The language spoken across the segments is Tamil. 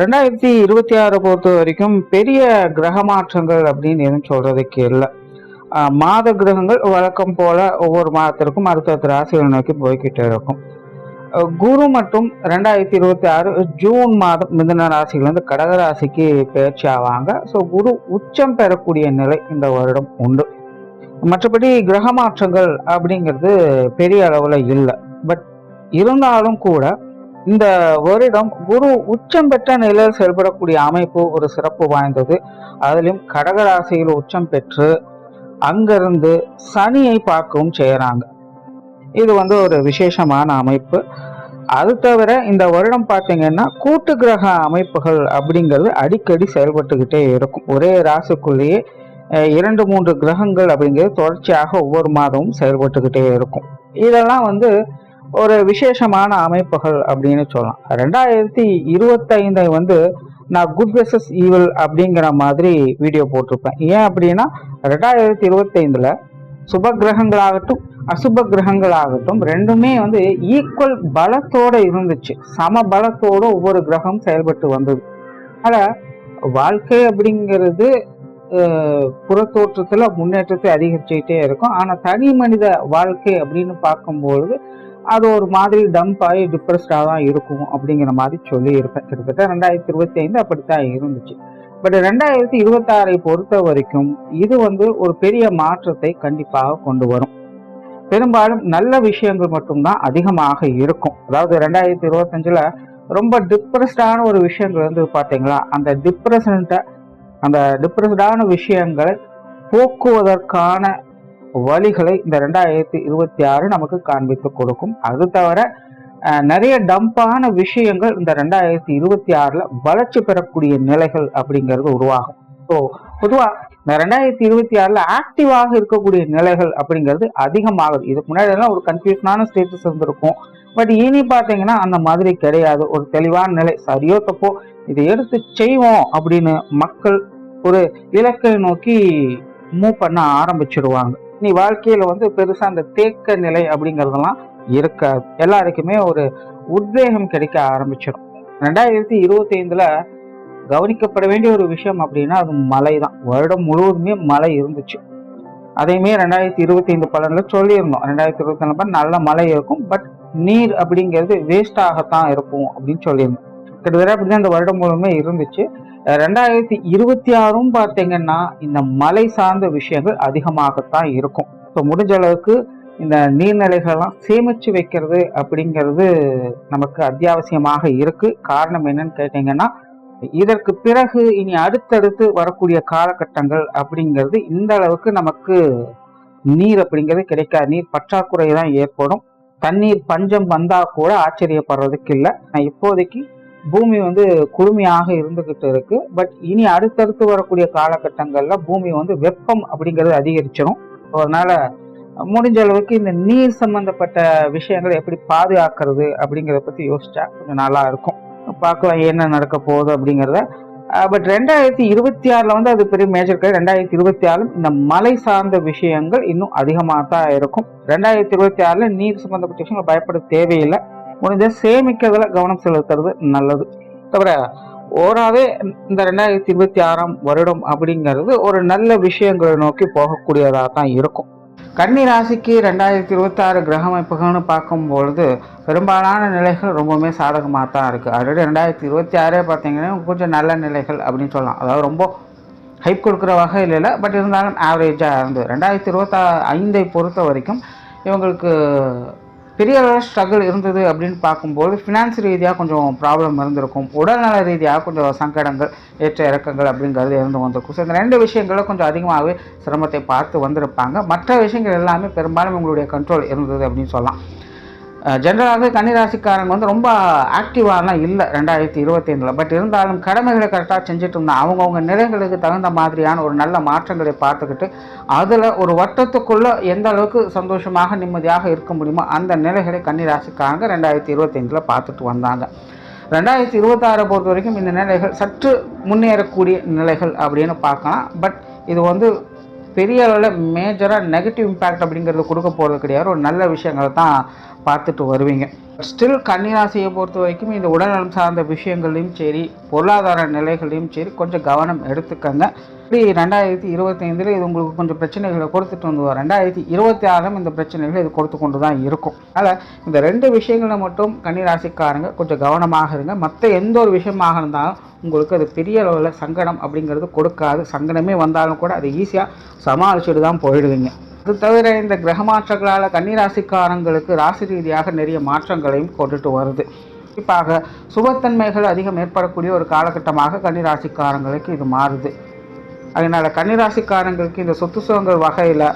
2026 பொறுத்த வரைக்கும் பெரிய கிரக மாற்றங்கள் அப்படின்னு எதுவும் சொல்றதுக்கு இல்லை. மாத கிரகங்கள் வழக்கம் போல ஒவ்வொரு மாதத்திற்கும் அடுத்தடுத்த ராசிகளை நோக்கி போய்கிட்டே இருக்கும். குரு மற்றும் 2026 ஜூன் மாதம் மிதுன ராசியிலிருந்து கடக ராசிக்கு பயிற்சி ஆவாங்க. ஸோ குரு உச்சம் பெறக்கூடிய நிலை இந்த வருடம் உண்டு. மற்றபடி கிரக மாற்றங்கள் அப்படிங்கிறது பெரிய அளவில் இல்லை. பட் இருந்தாலும் கூட இந்த வருடம் குரு உச்சம் பெற்ற நிலையில் செயல்படக்கூடிய அமைப்பு ஒரு சிறப்பு வாய்ந்தது. அதிலும் கடகராசியில் உச்சம் பெற்று அங்கிருந்து சனியை பார்க்கவும் செய்யறாங்க. இது ஒரு விசேஷமான அமைப்பு. அது தவிர இந்த வருடம் பார்த்தீங்கன்னா கூட்டு கிரக அமைப்புகள் அப்படிங்கிறது அடிக்கடி செயல்பட்டுக்கிட்டே இருக்கும். ஒரே ராசிக்குள்ளேயே 2-3 கிரகங்கள் அப்படிங்கிறது தொடர்ச்சியாக ஒவ்வொரு மாதமும் செயல்பட்டுக்கிட்டே இருக்கும். இதெல்லாம் ஒரு விசேஷமான அமைப்புகள் அப்படின்னு சொல்லலாம். 2025 நான் குட் வெர்சஸ் ஈவில் அப்படிங்கிற மாதிரி வீடியோ போட்டிருப்பேன். ஏன் அப்படின்னா 2025 சுப கிரகங்களாகட்டும் அசுப கிரகங்களாகட்டும் ரெண்டுமே ஈக்குவல் பலத்தோட இருந்துச்சு. சம பலத்தோட ஒவ்வொரு கிரகம் செயல்பட்டு வந்தது. அதனால வாழ்க்கை அப்படிங்கிறது புறத்தோற்றத்துல முன்னேற்றத்தை அதிகரிச்சுக்கிட்டே இருக்கும். ஆனா தனி மனித வாழ்க்கை அப்படின்னு பார்க்கும்பொழுது அது ஒரு மாதிரி டம்ப் ஆகி டிப்ரெஸ்டாக தான் இருக்கும் அப்படிங்கிற மாதிரி சொல்லி இருப்பேன். கிட்டத்தட்ட 2025 அப்படித்தான் இருந்துச்சு. பட் 2026 பொறுத்த வரைக்கும் இது ஒரு பெரிய மாற்றத்தை கண்டிப்பாக கொண்டு வரும். பெரும்பாலும் நல்ல விஷயங்கள் மட்டும்தான் அதிகமாக இருக்கும். அதாவது 2025 ரொம்ப டிப்ரெஸ்டான ஒரு விஷயங்கள் பார்த்தீங்களா, அந்த டிப்ரெஸ்டான விஷயங்களை போக்குவதற்கான வழிகளை இந்த 2026 நமக்கு காண்பித்து கொடுக்கும். அது தவிர நிறைய டம்பான விஷயங்கள் இந்த 2026 வளர்ச்சி பெறக்கூடிய நிலைகள் அப்படிங்கிறது உருவாகும். ஸோ பொதுவாக இந்த 2026 ஆக்டிவாக இருக்கக்கூடிய நிலைகள் அப்படிங்கிறது அதிகமாகுது. இதுக்கு முன்னாடி எல்லாம் ஒரு கன்ஃபியூஷனான ஸ்டேட்டஸ் இருந்திருக்கும். பட் இனி பார்த்தீங்கன்னா அந்த மாதிரி கிடையாது. ஒரு தெளிவான நிலை, சரியோ தப்போ இதை எடுத்து செய்வோம் அப்படின்னு மக்கள் ஒரு இலக்கை நோக்கி மூவ் பண்ண ஆரம்பிச்சிருவாங்க. நீ வாழ்க்கையில பெருசா அந்த தேக்க நிலை அப்படிங்கறதெல்லாம் இருக்காது. எல்லாருக்குமே ஒரு உத்வேகம் கிடைக்க ஆரம்பிச்சிடும். 2025 கவனிக்கப்பட வேண்டிய ஒரு விஷயம் அப்படின்னா அது மழை தான். வருடம் முழுவதுமே மழை இருந்துச்சு. அதையுமே 2025 பலன்ல சொல்லியிருந்தோம். 2024 நல்ல மழை இருக்கும், பட் நீர் அப்படிங்கிறது வேஸ்ட் ஆகத்தான் இருக்கும் அப்படின்னு சொல்லியிருந்தோம். கிட்டத்தட்ட அப்படிதான் இந்த வருடம் முழுவதுமே இருந்துச்சு. 2026 பார்த்தீங்கன்னா இந்த மழை சார்ந்த விஷயங்கள் அதிகமாகத்தான் இருக்கும். ஸோ முடிஞ்ச அளவுக்கு இந்த நீர்நிலைகள்லாம் சேமிச்சு வைக்கிறது அப்படிங்கிறது நமக்கு அத்தியாவசியமாக இருக்கு. காரணம் என்னன்னு கேட்டீங்கன்னா, இதற்கு பிறகு இனி அடுத்தடுத்து வரக்கூடிய காலகட்டங்கள் அப்படிங்கிறது இந்த அளவுக்கு நமக்கு நீர் அப்படிங்கிறது கிடைக்காது. நீர் பற்றாக்குறை தான் ஏற்படும். தண்ணீர் பஞ்சம் வந்தா கூட ஆச்சரியப்படுறதுக்கு இல்லை. நான் இப்போதைக்கு பூமி குளுமையாக இருந்துகிட்டு இருக்கு. பட் இனி அடுத்தடுத்து வரக்கூடிய காலகட்டங்கள்ல பூமி வெப்பம் அப்படிங்கிறது அதிகரிச்சிடும். அதனால முடிஞ்ச அளவுக்கு இந்த நீர் சம்பந்தப்பட்ட விஷயங்களை எப்படி பாதுகாக்கிறது அப்படிங்கிறத பத்தி யோசிச்சா கொஞ்சம் நல்லா இருக்கும். பார்க்கலாம் என்ன நடக்க போகுது அப்படிங்கிறத. பட் 2026 அது பெரிய மேஜர் கிடையாது. 2026 இந்த மழை சார்ந்த விஷயங்கள் இன்னும் அதிகமாக தான் இருக்கும். 2026 நீர் சம்பந்தப்பட்ட விஷயங்கள் பயப்பட தேவையில்லை. முடிஞ்ச சேமிக்கிறதுல கவனம் செலுத்துறது நல்லது. தவிர ஓராவே இந்த 2026 வருடம் அப்படிங்கிறது ஒரு நல்ல விஷயங்களை நோக்கி போகக்கூடியதாக தான் இருக்கும். கன்னி ராசிக்கு 2026 கிரக அமைப்புகள்னு பார்க்கும்பொழுது பெரும்பாலான நிலைகள் ரொம்பவுமே சாதகமாக தான் இருக்குது. ஆல்ரெடி 2026 பார்த்தீங்கன்னா கொஞ்சம் நல்ல நிலைகள் அப்படின்னு சொல்லலாம். அதாவது ரொம்ப ஹைப் கொடுக்குற வகையில் இல்லை, பட் இருந்தாலும் ஆவரேஜாக இருந்தது. 2025 பொறுத்த வரைக்கும் இவங்களுக்கு பெரிய ஸ்ட்ரகிள் இருந்தது அப்படின்னு பார்க்கும்போது ஃபினான்ஸ் ரீதியாக கொஞ்சம் ப்ராப்ளம் இருந்திருக்கும். உடல்நல ரீதியாக கொஞ்சம் சங்கடங்கள், ஏற்ற இறக்கங்கள் அப்படிங்கிறது இருந்து வந்திருக்கும். ஸோ இந்த 2 விஷயங்களும் கொஞ்சம் அதிகமாகவே சிரமத்தை பார்த்து வந்திருப்பாங்க. மற்ற விஷயங்கள் எல்லாமே பெரும்பாலும் உங்களுடைய கண்ட்ரோல் இருந்தது அப்படின்னு சொல்லலாம். ஜென்ரலாகவே கன்னிராசிக்காரங்க ரொம்ப ஆக்டிவாலாம் இல்லை 2025. பட் இருந்தாலும் கடமைகளை கரெக்டாக செஞ்சுட்டு இருந்தால் அவங்கவுங்க நிலைகளுக்கு தகுந்த மாதிரியான ஒரு நல்ல மாற்றங்களை பார்த்துக்கிட்டு அதில் ஒரு வட்டத்துக்குள்ளே எந்த அளவுக்கு சந்தோஷமாக நிம்மதியாக இருக்க முடியுமோ அந்த நிலைகளை கன்னிராசிக்காரங்க 2025 பார்த்துட்டு வந்தாங்க. 2026 பொறுத்த வரைக்கும் இந்த நிலைகள் சற்று முன்னேறக்கூடிய நிலைகள் அப்படின்னு பார்க்கலாம். பட் இது பெரிய அளவில் மேஜராக நெகட்டிவ் இம்பேக்ட் அப்படிங்கிறது கொடுக்க போகிறது கிடையாது. ஒரு நல்ல விஷயங்களை தான் பார்த்துட்டு வருவீங்க. ஸ்டில் கன்னிராசியை பொறுத்த வரைக்கும் இந்த உடல்நலம் சார்ந்த விஷயங்களையும் சரி, பொருளாதார நிலைகளையும் சரி கொஞ்சம் கவனம் எடுத்துக்கங்க. இப்படி 2025 இது உங்களுக்கு கொஞ்சம் பிரச்சனைகளை கொடுத்துட்டு வந்து 2026 இந்த பிரச்சனைகள் இது கொடுத்து கொண்டு தான் இருக்கும். அதனால் இந்த 2 விஷயங்களை மட்டும் கன்னிராசிக்காரங்க கொஞ்சம் கவனமாக இருங்க. மற்ற எந்த ஒரு விஷயமாக இருந்தாலும் உங்களுக்கு அது பெரிய அளவில் சங்கடம் அப்படிங்கிறது கொடுக்காது. சங்கடமே வந்தாலும் கூட அதை ஈஸியாக சமாளிச்சுட்டு தான் போயிடுவீங்க. அது தவிர இந்த கிரக மாற்றங்களால் கன்னிராசிக்காரங்களுக்கு ராசி ரீதியாக நிறைய மாற்றங்களையும் கொண்டுட்டு வருது. குறிப்பாக சுபத்தன்மைகள் அதிகம் ஏற்படக்கூடிய ஒரு காலகட்டமாக கன்னிராசிக்காரங்களுக்கு இது மாறுது. அதனால் கன்னிராசிக்காரங்களுக்கு இந்த சொத்து சுகங்கள் வகையில்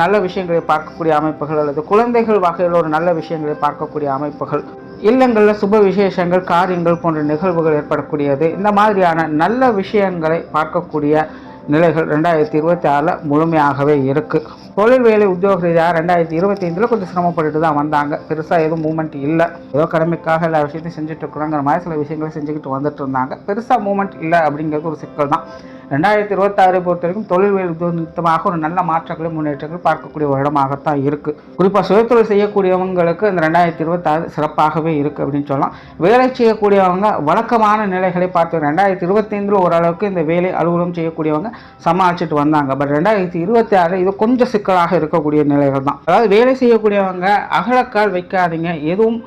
நல்ல விஷயங்களை பார்க்கக்கூடிய அமைப்புகள், அல்லது குழந்தைகள் வகையில் ஒரு நல்ல விஷயங்களை பார்க்கக்கூடிய அமைப்புகள், இல்லங்களில் சுப விசேஷங்கள், காரியங்கள் போன்ற நிகழ்வுகள் ஏற்படக்கூடியது, இந்த மாதிரியான நல்ல விஷயங்களை பார்க்கக்கூடிய நிலைகள் 2026 முழுமையாகவே இருக்குது. தொழில் வேலை உத்தியோக ரீதியாக 2025 கொஞ்சம் சிரமப்பட்டுட்டு தான் வந்தாங்க. பெருசாக எதுவும் மூமெண்ட் இல்லை. ஏதோ கடமைக்காக எல்லா விஷயத்தையும் செஞ்சுட்டு இருக்கிறோங்கிற மாதிரி சில விஷயங்களை செஞ்சுக்கிட்டு வந்துட்டு இருந்தாங்க. பெருசாக மூமெண்ட் இல்லை அப்படிங்கிறது ஒரு சிக்கல் தான். 2026 பொறுத்த வரைக்கும் தொழில் வேலை நிமித்தமாக ஒரு நல்ல மாற்றங்களை முன்னேற்றங்கள் பார்க்கக்கூடிய ஒரு இடமாகத்தான் இருக்குது. குறிப்பாக சுயத்தொழில் செய்யக்கூடியவங்களுக்கு இந்த 2026 சிறப்பாகவே இருக்குது அப்படின்னு சொல்லலாம். வேலை செய்யக்கூடியவங்க வழக்கமான நிலைகளை பார்த்து 2025 ஓரளவுக்கு இந்த வேலை அலுவலகம் செய்யக்கூடியவங்க சமாளிச்சுட்டு வந்தாங்க. பட் 2026 இது கொஞ்சம் சிக்கலாக இருக்கக்கூடிய நிலைகள் தான். அதாவது வேலை செய்யக்கூடியவங்க அகலக்கால் வைக்காதீங்க. எதுவும்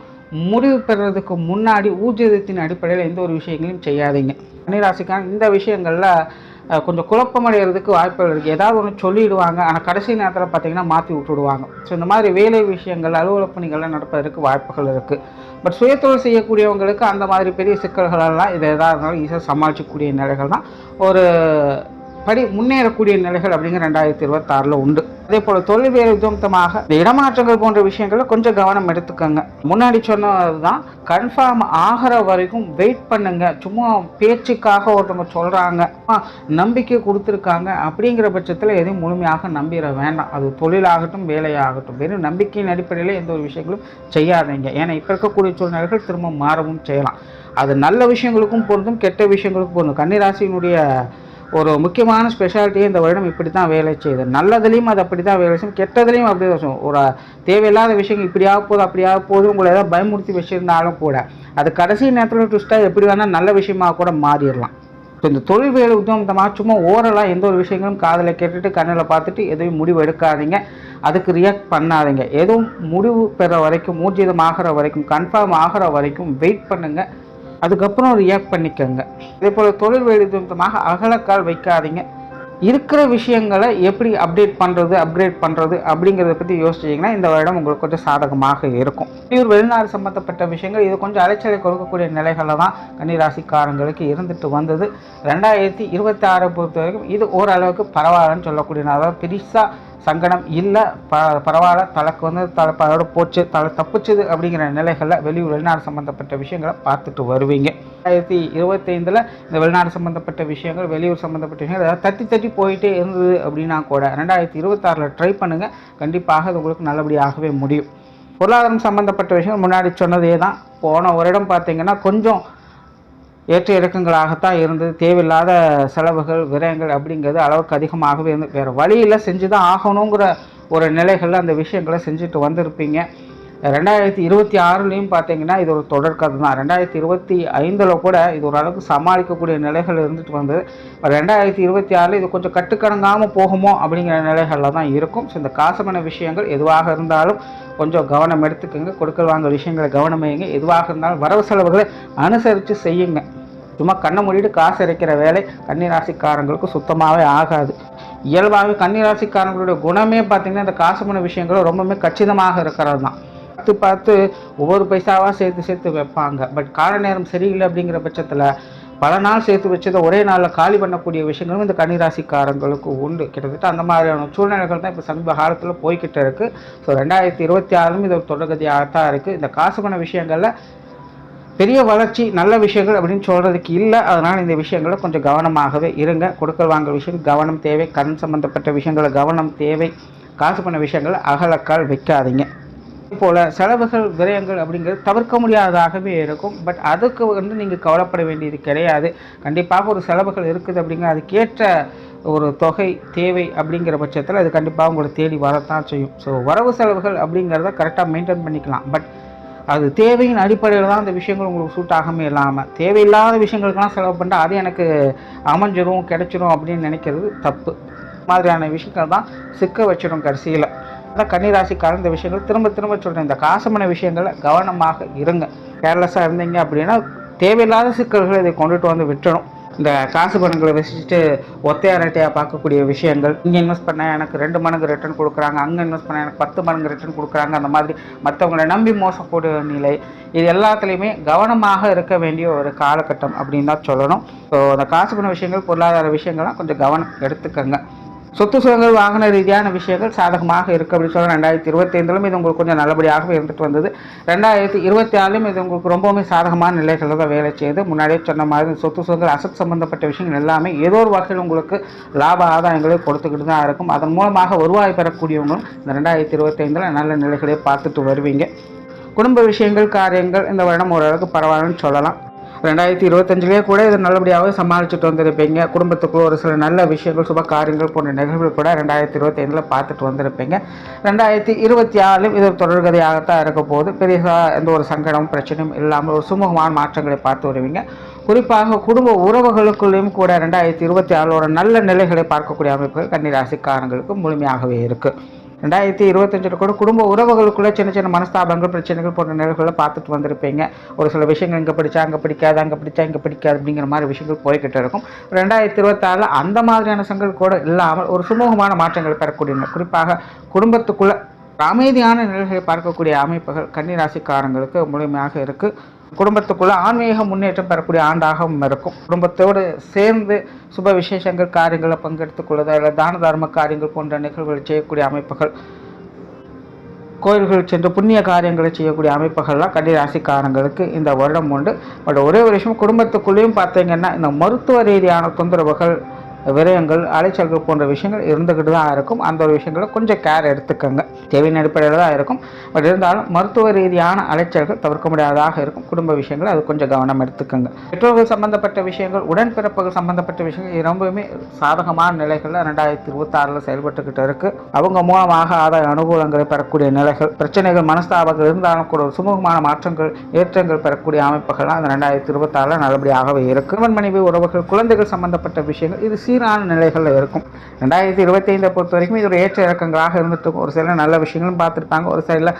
முடிவு பெறுறதுக்கு முன்னாடி ஊதியத்தின் அடிப்படையில் எந்த ஒரு விஷயங்களையும் செய்யாதீங்க. கன்னிராசிக்கான இந்த விஷயங்களில் கொஞ்சம் குழப்பமடைகிறதுக்கு வாய்ப்புகள் இருக்குது. ஏதாவது ஒன்று சொல்லிவிடுவாங்க, ஆனால் கடைசி நேரத்தில் பார்த்திங்கன்னா மாற்றி விட்டுடுவாங்க. ஸோ இந்த மாதிரி வேலை விஷயங்கள், அலுவலக பணிகள்லாம் நடப்பதற்கு வாய்ப்புகள் இருக்குது. பட் சுயத்தொழில் செய்யக்கூடியவங்களுக்கு அந்த மாதிரி பெரிய சிக்கல்களெல்லாம் இது எதாக இருந்தாலும் ஈஸியாக சமாளிக்கக்கூடிய நிலைகள் தான். ஒரு படி முன்னேறக்கூடிய நிலைகள் அப்படிங்கிற 2026 உண்டு. அதே போல் தொழில் வேலை உத்தமமாக இந்த இடமாற்றங்கள் போன்ற விஷயங்களை கொஞ்சம் கவனம் எடுத்துக்கோங்க. முன்னாடி சொன்னது தான், கன்ஃபார்ம் ஆகிற வரைக்கும் வெயிட் பண்ணுங்க. சும்மா பேச்சுக்காக ஒருத்தவங்க சொல்கிறாங்க, நம்பிக்கை கொடுத்துருக்காங்க அப்படிங்கிற பட்சத்தில் எதையும் முழுமையாக நம்பிட வேண்டாம். அது தொழிலாகட்டும் வேலையாகட்டும், வெறும் நம்பிக்கையின் அடிப்படையில் எந்த ஒரு விஷயங்களும் செய்யாதீங்க. ஏன்னா இப்போ இருக்கக்கூடிய சூழ்நிலைகள் திரும்ப மாறவும் செய்யலாம். அது நல்ல விஷயங்களுக்கும் பொருந்தும், கெட்ட விஷயங்களுக்கும் பொருந்தும். கன்னிராசியினுடைய ஒரு முக்கியமான ஸ்பெஷாலிட்டியே இந்த வருடம் இப்படி தான் வேலை செய்யுது. நல்லதுலேயும் அது அப்படி தான் வேலை செய்யும், கெட்டதுலேயும் அப்படி தான் செய்யும். ஒரு தேவையில்லாத விஷயங்கள் இப்படியாக போகுது அப்படியாக போகுது உங்களை ஏதாவது பயமுறுத்தி வச்சுருந்தாலும் கூட அது கடைசி நேரத்தில் ட்விஸ்ட்டாக எப்படி வேணால் நல்ல விஷயமாக கூட மாறிடலாம். ஸோ இந்த தொழில் வேலை உத்தமமாக சும்மா ஓரலாக எந்த ஒரு விஷயங்களும் காதில் கேட்டுட்டு கண்ணில் பார்த்துட்டு எதுவும் முடிவு எடுக்காதீங்க. அதுக்கு ரியாக்ட் பண்ணாதீங்க. எதுவும் முடிவு பெற வரைக்கும், ஊர்ஜிதம் ஆகிற வரைக்கும், கன்ஃபார்ம் ஆகிற வரைக்கும் வெயிட் பண்ணுங்கள். அதுக்கப்புறம் ரியாக்ட் பண்ணிக்கோங்க. அதே போல் தொழில் வேலை நிமித்தமாக அகலக்கால் வைக்காதீங்க. இருக்கிற விஷயங்களை எப்படி அப்டேட் பண்ணுறது, அப்கிரேட் பண்ணுறது அப்படிங்கிறத பற்றி யோசிச்சிங்கன்னா இந்த வருடம் உங்களுக்கு கொஞ்சம் சாதகமாக இருக்கும். வெளிநாடு சம்மந்தப்பட்ட விஷயங்கள் இது கொஞ்சம் அலைச்சலை கொடுக்கக்கூடிய நிலைகளில் தான் கன்னிராசிக்காரங்களுக்கு இருந்துட்டு வந்தது. 2026 பொறுத்த வரைக்கும் இது ஓரளவுக்கு பரவாயில்லன்னு சொல்லக்கூடிய, அதாவது பெருசாக சங்கடம் இல்லை, பரவாயில்ல, தலைக்கு வந்து அதோட போச்சு, தலை தப்புச்சுது அப்படிங்கிற நிலைகளில் வெளிநாடு சம்மந்தப்பட்ட விஷயங்களை பார்த்துட்டு வருவீங்க. 2025 இந்த வெளிநாடு சம்மந்தப்பட்ட விஷயங்கள், வெளியூர் சம்மந்தப்பட்ட விஷயங்கள் ஏதாவது தட்டி போயிட்டே இருந்தது அப்படின்னா கூட 2026 ட்ரை பண்ணுங்கள். கண்டிப்பாக அது உங்களுக்கு நல்லபடியாகவே முடியும். பொருளாதாரம் சம்மந்தப்பட்ட விஷயங்கள் முன்னாடி சொன்னதே தான். போன ஒரு இடம் பார்த்திங்கன்னா கொஞ்சம் ஏற்ற இறக்கங்களாகத்தான் இருந்தது. தேவையில்லாத செலவுகள், விரயங்கள் அப்படிங்கிறது அளவுக்கு அதிகமாகவே இருந்து வேறு வழியில் செஞ்சு தான் ஆகணுங்கிற ஒரு நிலைகளில் அந்த விஷயங்களை செஞ்சுட்டு வந்திருப்பீங்க. 2026 பார்த்தீங்கன்னா இது ஒரு தொடர்கதை தான். 2025 கூட இது ஓரளவுக்கு சமாளிக்கக்கூடிய நிலைகள் இருந்துட்டு வந்தது. 2026 இது கொஞ்சம் கட்டுக்கடங்காமல் போகுமோ அப்படிங்கிற நிலைகளில் தான் இருக்கும். ஸோ இந்த காசமான விஷயங்கள் எதுவாக இருந்தாலும் கொஞ்சம் கவனம் எடுத்துக்கோங்க. கொடுக்கல் வாங்க விஷயங்களை கவனம் வைங்க. எதுவாக இருந்தாலும் வரவு செலவுகளை அனுசரித்து செய்யுங்க. சும்மா கண்ணை மூடிட்டு காசு இறைக்கிற வேலை கன்னிராசிக்காரங்களுக்கு சுத்தமாகவே ஆகாது. இயல்பாகவே கன்னிராசிக்காரங்களுடைய குணமே பார்த்திங்கன்னா இந்த காசுமான விஷயங்களும் ரொம்பவுமே கச்சிதமாக இருக்கிறது தான். பார்த்து ஒவ்வொரு பைசாவாக சேர்த்து வைப்பாங்க. பட் கால நேரம் சரியில்லை அப்படிங்கிற பட்சத்தில் பல நாள் சேர்த்து வச்சதை ஒரே நாளில் காலி பண்ணக்கூடிய விஷயங்களும் இந்த கன்னிராசிக்காரங்களுக்கு உண்டு. கிட்டத்தட்ட அந்த மாதிரியான சூழ்நிலைகள் தான் இப்போ சமீப காலத்தில் போய்கிட்டு இருக்குது. ஸோ 2026 இது ஒரு தொடர்கதியாகத்தான் இருக்குது. இந்த காசுமான விஷயங்களில் பெரிய வளர்ச்சி, நல்ல விஷயங்கள் அப்படின்னு சொல்கிறதுக்கு இல்லை. அதனால் இந்த விஷயங்களை கொஞ்சம் கவனமாகவே இருங்க. கொடுக்கல் வாங்க விஷயம் கவனம் தேவை. கடன் சம்மந்தப்பட்ட விஷயங்களை கவனம் தேவை. காசு பண்ண விஷயங்களை அகலக்கால் வைக்காதீங்க. போல செலவுகள் விரயங்கள் அப்படிங்கிறது தவிர்க்க முடியாததாகவே இருக்கும். பட் அதுக்கு நீங்கள் கவலைப்பட வேண்டியது கிடையாது. கண்டிப்பாக ஒரு செலவுகள் இருக்குது அப்படிங்கிற அதுக்கேற்ற ஒரு தொகை தேவை அப்படிங்கிற பட்சத்தில் அது கண்டிப்பாக உங்களை தேடி வரத்தான் செய்யும். ஸோ வரவு செலவுகள் அப்படிங்கிறத கரெக்டாக மெயின்டைன் பண்ணிக்கலாம். பட் அது தேவையின் அடிப்படையில் தான் அந்த விஷயங்கள் உங்களுக்கு சூட் ஆகாமல் இல்லாமல் தேவையில்லாத விஷயங்களுக்கெல்லாம் செலவு பண்ணால் அது எனக்கு அமைஞ்சிரும் கிடைச்சிரும் அப்படின்னு நினைக்கிறது தப்பு. மாதிரியான விஷயங்கள் தான் சிக்க வச்சிடும் கடைசியில். அதான் கன்னிராசிக்காரன் இந்த விஷயங்கள் திரும்ப திரும்ப சொல்கிறேன். இந்த காசமான விஷயங்களை கவனமாக இருங்க. கேர்லெஸ்ஸாக இருந்தீங்க அப்படின்னா தேவையில்லாத சிக்கல்களை இதை கொண்டுட்டு வந்து விட்டுணும். இந்த காசு பணங்களை வச்சுட்டு ஒத்தையாரட்டையாக பார்க்கக்கூடிய விஷயங்கள், இங்கே இன்வெஸ்ட் பண்ணால் எனக்கு 2 மடங்கு ரிட்டர்ன் கொடுக்குறாங்க, அங்கே இன்வெஸ்ட் பண்ணால் எனக்கு 10 மடங்கு ரிட்டர்ன் கொடுக்குறாங்க, அந்த மாதிரி மற்றவங்களை நம்பி மோசக்கூடிய நிலை, இது எல்லாத்துலேயுமே கவனமாக இருக்க வேண்டிய ஒரு காலகட்டம் அப்படின்னு தான் சொல்லணும். ஸோ அந்த காசு பண விஷயங்கள் பொருளாதார விஷயங்கள்லாம் கொஞ்சம் கவனம் எடுத்துக்கங்க. சொத்து சுகங்கள் வாகன ரீதியான விஷயங்கள் சாதகமாக இருக்குது அப்படின்னு சொல்ல 2025 இது உங்களுக்கு கொஞ்சம் நல்லபடியாகவே இருந்துட்டு வந்தது. 2024 இது உங்களுக்கு ரொம்பவுமே சாதகமான நிலைகளில் தான் வேலை செய்யுது. முன்னாடியே சொன்ன மாதிரி சொத்து சுகங்கள் அசட் சம்பந்தப்பட்ட விஷயங்கள் எல்லாமே ஏதோ ஒரு வகையில் உங்களுக்கு லாப ஆதாயங்களை கொடுத்துக்கிட்டு தான் இருக்கும். அதன் மூலமாக வருவாய் பெறக்கூடியவங்களும் இந்த 2025 நல்ல நிலைகளை பார்த்துட்டு வருவீங்க. குடும்ப விஷயங்கள் காரியங்கள் இந்த வருடம் ஓரளவுக்கு பரவாயில்லன்னு சொல்லலாம். 2025 கூட இது நல்லபடியாகவே சமாளிச்சுட்டு வந்திருப்பீங்க. குடும்பத்துக்குள்ள ஒரு சில நல்ல விஷயங்கள் சுப காரியங்கள் போன்ற நிகழ்வுகள் கூட 2025 பார்த்துட்டு வந்திருப்பீங்க. 2024 இது தொடர்கதையாகத்தான் இருக்க போது பெரியதாக எந்த ஒரு சங்கடமும் பிரச்சனையும் இல்லாமல் ஒரு சுமூகமான மாற்றங்களை பார்த்து வருவீங்க. குறிப்பாக குடும்ப உறவுகளுக்குள்ளேயும் கூட 2026 நல்ல நிலைகளை பார்க்கக்கூடிய அமைப்புகள் கன்னிராசிக்காரங்களுக்கு முழுமையாகவே இருக்குது. 2025 கூட குடும்ப உறவுகளுக்குள்ளே சின்ன சின்ன மனஸ்தாபங்கள் பிரச்சனைகள் போன்ற நிலைகளை பார்த்துட்டு வந்திருப்பீங்க. ஒரு சில விஷயங்கள் இங்கே பிடிச்சா அங்கே பிடிக்காது, அங்கே பிடிச்சா இங்கே பிடிக்காது அப்படிங்கிற மாதிரி விஷயங்கள் போய்கிட்டு இருக்கும். 2026 அந்த மாதிரியான சங்கங்கள் கூட இல்லாமல் ஒரு சுமூகமான மாற்றங்களை பெறக்கூடிய குறிப்பாக குடும்பத்துக்குள்ள அமைதியான நிலைகளை பார்க்கக்கூடிய அமைப்புகள் கன்னிராசிக்காரங்களுக்கு முழுமையாக இருக்குது. குடும்பத்துக்குள்ள ஆன்மீக முன்னேற்றம் பெறக்கூடிய ஆண்டாகவும் இருக்கும். குடும்பத்தோடு சேர்ந்து சுப விசேஷங்கள் காரியங்களை பங்கெடுத்துக் கொள்ளுதல் இல்லை தான தர்ம காரியங்கள் போன்ற நிகழ்வுகள் செய்யக்கூடிய அமைப்புகள், கோயில்கள் சென்று புண்ணிய காரியங்களை செய்யக்கூடிய அமைப்புகள்லாம் கன்னிராசிக்காரங்களுக்கு இந்த வருடம் உண்டு. பட் ஒரே ஒரு விஷயம், குடும்பத்துக்குள்ளேயும் பார்த்தீங்கன்னா இந்த மருத்துவ ரீதியான தொந்தரவுகள் விரயங்கள் அலைச்சல்கள் போன்ற விஷயங்கள் இருந்துக்கிட்டு தான் இருக்கும். அந்த ஒரு விஷயங்களை கொஞ்சம் கேர் எடுத்துக்கோங்க. தேவையின் அடிப்படையில் தான் இருக்கும். பட் இருந்தாலும் மருத்துவ ரீதியான அலைச்சல்கள் தவிர்க்க முடியாததாக இருக்கும். குடும்ப விஷயங்கள் அது கொஞ்சம் கவனம் எடுத்துக்கோங்க. பெற்றோர்கள் சம்பந்தப்பட்ட விஷயங்கள் உடன்பிறப்புகள் சம்பந்தப்பட்ட விஷயங்கள் ரொம்பவுமே சாதகமான நிலைகளில் 2026 செயல்பட்டுக்கிட்டு இருக்குது. அவங்க மூலமாக ஆதாய அனுகூலங்களை பெறக்கூடிய நிலைகள், பிரச்சனைகள் மனஸ்தாபங்கள் இருந்தாலும் கூட ஒரு சுமூகமான மாற்றங்கள் ஏற்றங்கள் பெறக்கூடிய அமைப்புகள்லாம் அந்த 2026 நல்லபடியாகவே இருக்குது. கணவன் மனைவி உறவுகள் குழந்தைகள் சம்பந்தப்பட்ட விஷயங்கள் இது சீரான நிலைகளில் இருக்கும். 2025 பொறுத்த வரைக்கும் இது ஒரு ஏற்ற இறக்கங்களாக இருந்துட்டு ஒரு சில நல்ல விஷயங்களும் பார்த்துருப்பாங்க. ஒரு சைடில்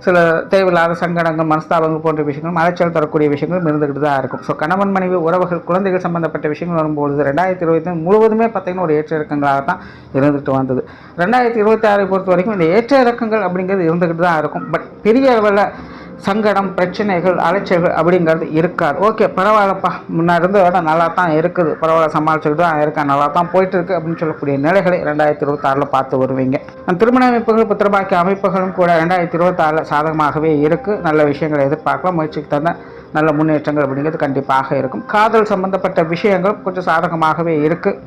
சில தேவையில்லாத சங்கடங்கள் மனஸ்தாபங்கள் போன்ற விஷயங்கள் அலைச்சல் தரக்கூடிய விஷயங்களும் இருந்துக்கிட்டு தான் இருக்கும். ஸோ கணவன் மனைவி உறவுகள் குழந்தைகள் சம்பந்தப்பட்ட விஷயங்கள் வரும்பொழுது 2025 முழுவதுமே பார்த்திங்கன்னா ஒரு ஏற்ற இறக்கங்களாக தான் இருந்துகிட்டு வந்தது. 2026 பொறுத்த வரைக்கும் இந்த ஏற்ற இறக்கங்கள் அப்படிங்கிறது இருந்துக்கிட்டு தான் இருக்கும். பட் பெரிய அளவில் சங்கடம் பிரச்சனைகள் அலைச்சல்கள் அப்படிங்கிறது இருக்காது. ஓகே பரவாயில்லப்பா, முன்னாடி இருந்து விட நல்லா தான் இருக்குது, பரவாயில்ல சமாளிச்சுக்கிட்டு தான் இருக்கேன், நல்லா தான் போயிட்டு இருக்கு அப்படின்னு சொல்லக்கூடிய நிலைகளை 2026 பார்த்து வருவீங்க. திருமண அமைப்புகள் புத்திரபாக்கிய அமைப்புகளும் கூட 2026 சாதகமாகவே இருக்குது. நல்ல விஷயங்களை எதிர்பார்க்கலாம். முயற்சிக்கு தந்த நல்ல முன்னேற்றங்கள் அப்படிங்கிறது கண்டிப்பாக இருக்கும். காதல் சம்பந்தப்பட்ட விஷயங்களும் கொஞ்சம் சாதகமாகவே இருக்குது.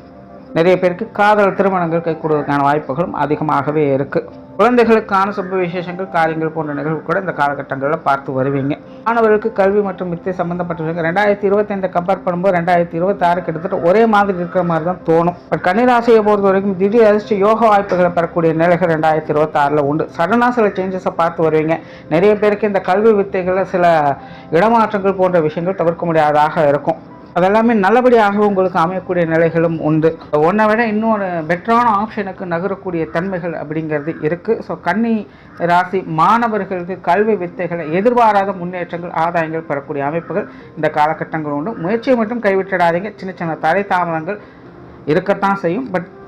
நிறைய பேருக்கு காதல் திருமணங்கள் கை கொடுவதற்கான வாய்ப்புகளும் அதிகமாகவே இருக்குது. குழந்தைகளுக்கான சுப விசேஷங்கள் காரியங்கள் போன்ற நிகழ்வு கூட இந்த காலகட்டங்களில் பார்த்து வருவீங்க. மாணவர்களுக்கு கல்வி மற்றும் வித்தை சம்பந்தப்பட்ட விஷயங்கள் 2025 கம்பேர் பண்ணும்போது 2026 கிட்டத்தட்ட ஒரே மாதிரி இருக்கிற மாதிரி தான் தோணும். பட் கன்னிராசியை பொறுத்த வரைக்கும் திடீர் அதிர்ஷ்ட யோக வாய்ப்புகளை பெறக்கூடிய நிலைகள் 2026 உண்டு. சடனாக சில சேஞ்சஸை பார்த்து வருவீங்க. நிறைய பேருக்கு இந்த கல்வி வித்தைகளில் சில இடமாற்றங்கள் போன்ற விஷயங்கள் தவிர்க்க முடியாததாக இருக்கும். அதெல்லாமே நல்லபடியாக உங்களுக்கு அமையக்கூடிய நிலைகளும் உண்டு. ஒன்றை விட இன்னொரு பெட்டரான ஆப்ஷனுக்கு நகரக்கூடிய தன்மைகள் அப்படிங்கிறது இருக்குது. ஸோ கன்னி ராசி மாணவர்களுக்கு கல்வி வித்தைகளை எதிர்பாராத முன்னேற்றங்கள் ஆதாயங்கள் பெறக்கூடிய அமைப்புகள் இந்த காலகட்டங்கள் உண்டு. முயற்சியை மட்டும் கைவிட்டுடாதீங்க. சின்ன சின்ன தடை தாமதங்கள் இருக்கத்தான் செய்யும். பட்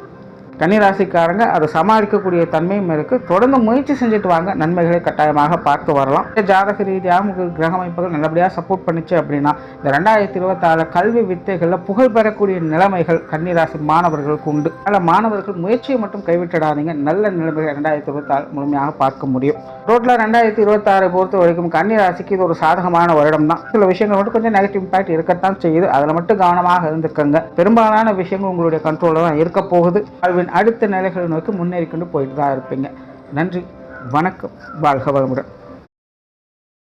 கன்னிராசிக்காரங்க அதை சமாளிக்கக்கூடிய தன்மையும் இருக்குது. தொடர்ந்து முயற்சி செஞ்சுட்டு வாங்க, நன்மைகளை கட்டாயமாக பார்த்து வரலாம். ஜாதக ரீதியாக உங்களுக்கு கிரக அமைப்புகள் நல்லபடியாக சப்போர்ட் பண்ணிச்சு அப்படின்னா இந்த 2026 கல்வி வித்தைகளில் புகழ் பெறக்கூடிய நிலைமைகள் கன்னிராசி மாணவர்களுக்கு உண்டு. அதில் மாணவர்கள் முயற்சியை மட்டும் கைவிட்டுடாதீங்க. நல்ல நிலைமைகள் 2026 முழுமையாக பார்க்க முடியும். ரோட்டில் 2026 பொறுத்த வரைக்கும் கன்னிராசிக்கு இது ஒரு சாதகமான வருடம் தான். சில விஷயங்கள் மட்டும் கொஞ்சம் நெகட்டிவ் இம்பாக்ட் இருக்கத்தான் செய்யுது. அதில் மட்டும் கவனமாக இருந்துக்கங்க. பெரும்பாலான விஷயங்கள் உங்களுடைய கண்ட்ரோலில் தான் இருக்க போகுது. அடுத்த நிலைகளை நோக்கி முன்னேறி கொண்டு போயிட்டு தான் இருப்பீங்க. நன்றி, வணக்கம், வாழ்க வளமுடன்.